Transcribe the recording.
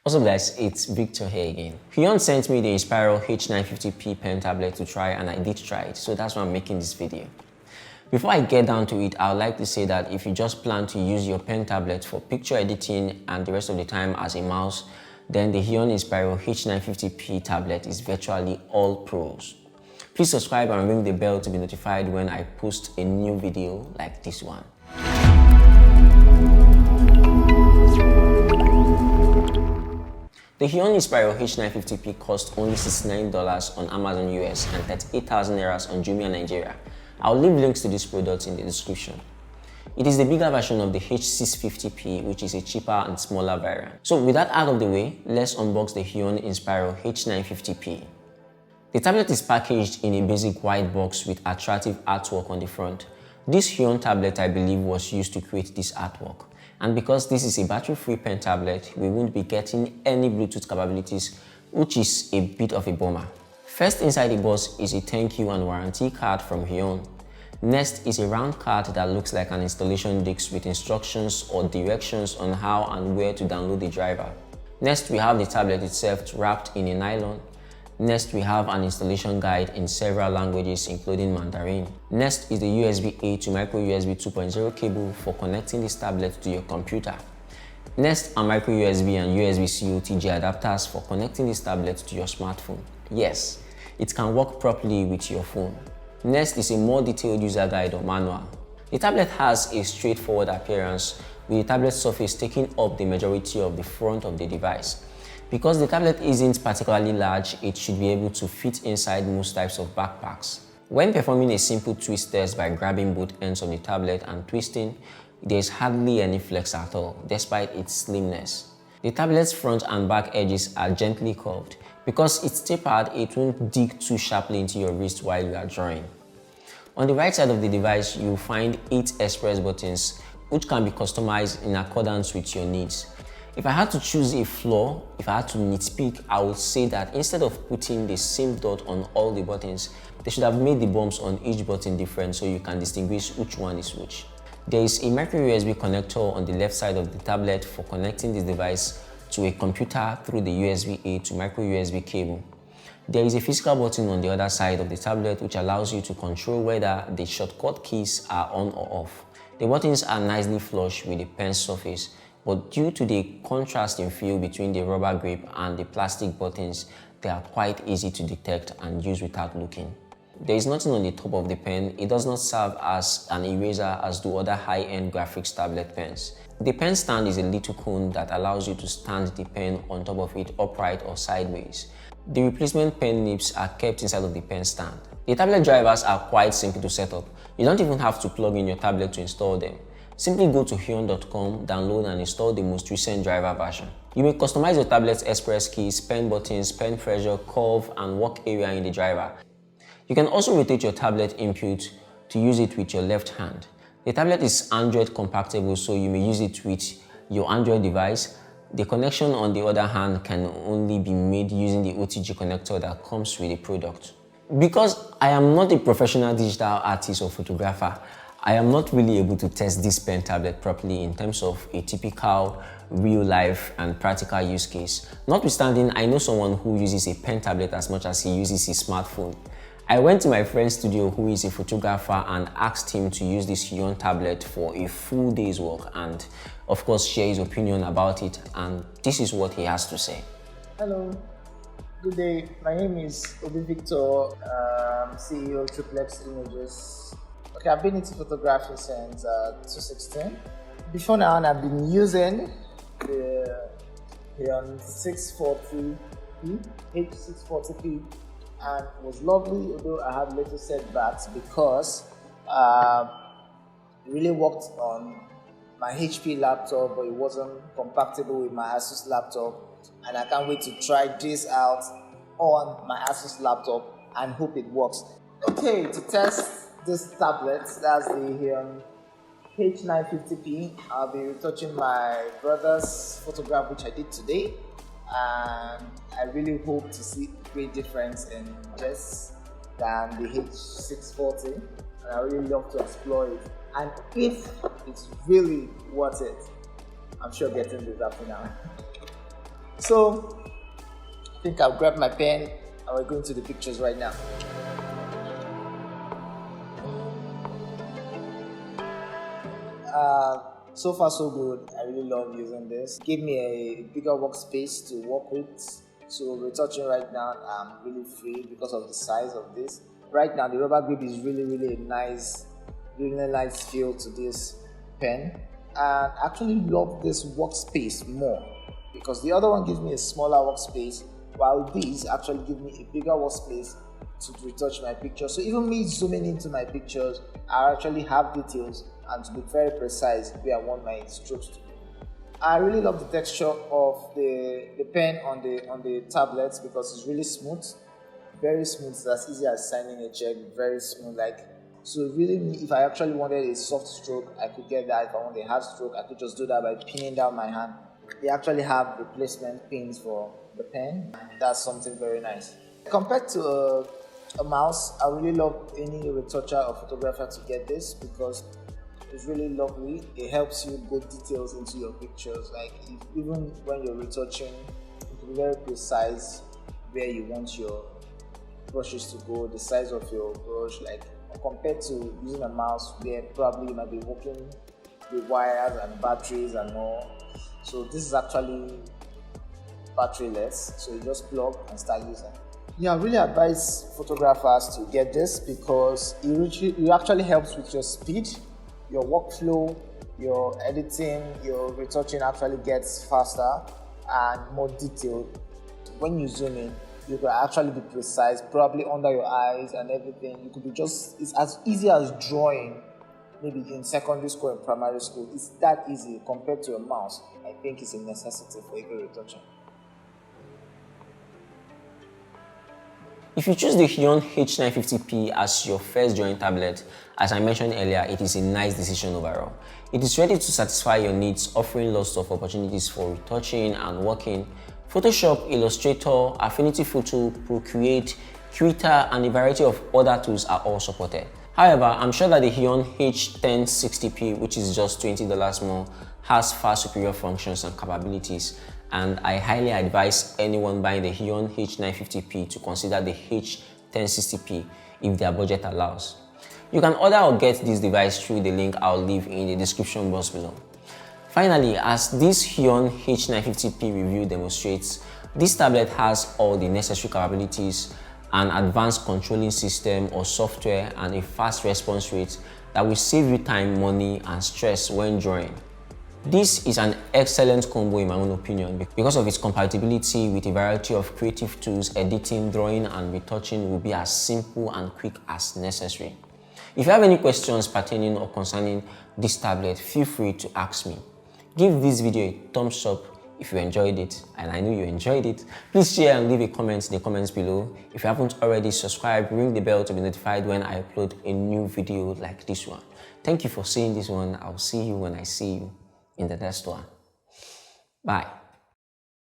What's up guys, it's Victor here again. Huion sent me the Inspiro H950P pen tablet to try and I did try it, so that's why I'm making this video. Before I get down to it, I would like to say that if you just plan to use your pen tablet for picture editing and the rest of the time as a mouse, then the Huion Inspiro H950P tablet is virtually all pros. Please subscribe and ring the bell to be notified when I post a new video like this one. The Huion Inspiro H950P cost only $69 on Amazon US and 38,000 Naira on Jumia Nigeria. I'll leave links to these products in the description. It is the bigger version of the H950P, which is a cheaper and smaller variant. So with that out of the way, let's unbox the Huion Inspiro H950P. The tablet is packaged in a basic white box with attractive artwork on the front. This Huion tablet, I believe, was used to create this artwork. And because this is a battery-free pen tablet, we won't be getting any Bluetooth capabilities, which is a bit of a bummer. First inside the box is a thank you and warranty card from Huion. Next is a round card that looks like an installation disc with instructions or directions on how and where to download the driver. Next we have the tablet itself wrapped in a nylon. Next we have an installation guide in several languages including Mandarin. Next is the USB-A to micro USB 2.0 cable for connecting this tablet to your computer. Next are micro USB and USB-C OTG adapters for connecting this tablet to your smartphone. Yes, it can work properly with your phone. Next is a more detailed user guide or manual. The tablet has a straightforward appearance with the tablet surface taking up the majority of the front of the device. Because the tablet isn't particularly large, it should be able to fit inside most types of backpacks. When performing a simple twist test by grabbing both ends of the tablet and twisting, there's hardly any flex at all, despite its slimness. The tablet's front and back edges are gently curved. Because it's tapered, it won't dig too sharply into your wrist while you are drawing. On the right side of the device, you'll find 8 express buttons, which can be customized in accordance with your needs. If I had to choose a flaw, if I had to nitpick, I would say that instead of putting the same dot on all the buttons, they should have made the bumps on each button different so you can distinguish which one is which. There is a micro USB connector on the left side of the tablet for connecting this device to a computer through the USB-A to micro USB cable. There is a physical button on the other side of the tablet which allows you to control whether the shortcut keys are on or off. The buttons are nicely flush with the pen surface, but due to the contrasting feel between the rubber grip and the plastic buttons, they are quite easy to detect and use without looking. There is nothing on the top of the pen. It does not serve as an eraser as do other high-end graphics tablet pens. The pen stand is a little cone that allows you to stand the pen on top of it upright or sideways. The replacement pen nibs are kept inside of the pen stand. The tablet drivers are quite simple to set up. You don't even have to plug in your tablet to install them. Simply go to huion.com, download and install the most recent driver version. You may customize your tablet's express keys, pen buttons, pen pressure, curve and work area in the driver. You can also rotate your tablet input to use it with your left hand. The tablet is Android compatible, so you may use it with your Android device. The connection on the other hand can only be made using the OTG connector that comes with the product. Because I am not a professional digital artist or photographer, I am not really able to test this pen tablet properly in terms of a typical real life and practical use case. Notwithstanding, I know someone who uses a pen tablet as much as he uses his smartphone. I went to my friend's studio who is a photographer and asked him to use this Huion tablet for a full day's work and of course share his opinion about it, and this is what he has to say. Hello, good day. My name is Obi Victor, CEO of Triplex Images. Okay, I've been into photography since 2016. Before now, I've been using the Huion H950P, and it was lovely, although I had little setbacks because it really worked on my HP laptop, but it wasn't compatible with my Asus laptop, and I can't wait to try this out on my Asus laptop and hope it works. Okay, to test this tablet, that's the Huion H950P. I'll be retouching my brother's photograph which I did today, and I really hope to see great difference in this than the H640, and I really love to explore it. And if it's really worth it, I'm sure getting this after now. So I think I'll grab my pen and we're going to the pictures right now. So far so good. I really love using this. Give me a bigger workspace to work with. So retouching right now, I'm really free because of the size of this. Right now the rubber grip is really nice feel to this pen, and I actually love this workspace more because the other one gives me a smaller workspace, while these actually give me a bigger workspace to retouch my pictures. So even me zooming into my pictures, I actually have details and to be very precise where I want my strokes to be. I really love the texture of the pen on the tablets because it's really smooth, very smooth. It's as easy as signing a check, very smooth. So really, if I actually wanted a soft stroke, I could get that. If I want a hard stroke, I could just do that by pinning down my hand. They actually have replacement pins for the pen. That's something very nice. Compared to a mouse, I really love any retoucher or photographer to get this because it's really lovely. It helps you put details into your pictures. Even when you're retouching, you can be very precise where you want your brushes to go, the size of your brush, compared to using a mouse where probably you might be working with wires and batteries and all. So this is actually batteryless, so you just plug and start using. Yeah, I really advise photographers to get this because it actually helps with your speed, your workflow, your editing, your retouching actually gets faster and more detailed. When you zoom in, you can actually be precise, probably under your eyes and everything. You could be it's as easy as drawing, maybe in secondary school and primary school. It's that easy compared to a mouse. I think it's a necessity for every retoucher. If you choose the Huion H950P as your first drawing tablet, as I mentioned earlier, it is a nice decision overall. It is ready to satisfy your needs, offering lots of opportunities for retouching and working. Photoshop, Illustrator, Affinity Photo, Procreate, Twitter, and a variety of other tools are all supported. However, I'm sure that the Huion H950P, which is just $20 more, has far superior functions and capabilities, and I highly advise anyone buying the Huion H950P to consider the H960P if their budget allows. You can order or get this device through the link I'll leave in the description box below. Finally, as this Huion H950P review demonstrates, this tablet has all the necessary capabilities, an advanced controlling system or software, and a fast response rate that will save you time, money, and stress when drawing. This is an excellent combo in my own opinion because of its compatibility with a variety of creative tools. Editing, drawing, and retouching will be as simple and quick as necessary. If you have any questions pertaining or concerning this tablet, feel free to ask me. Give this video a thumbs up if you enjoyed it, and I know you enjoyed it. Please share and leave a comment in the comments below. If you haven't already subscribed, ring the bell to be notified when I upload a new video like this one. Thank you for seeing this one. I'll see you when I see you in the next one. Bye.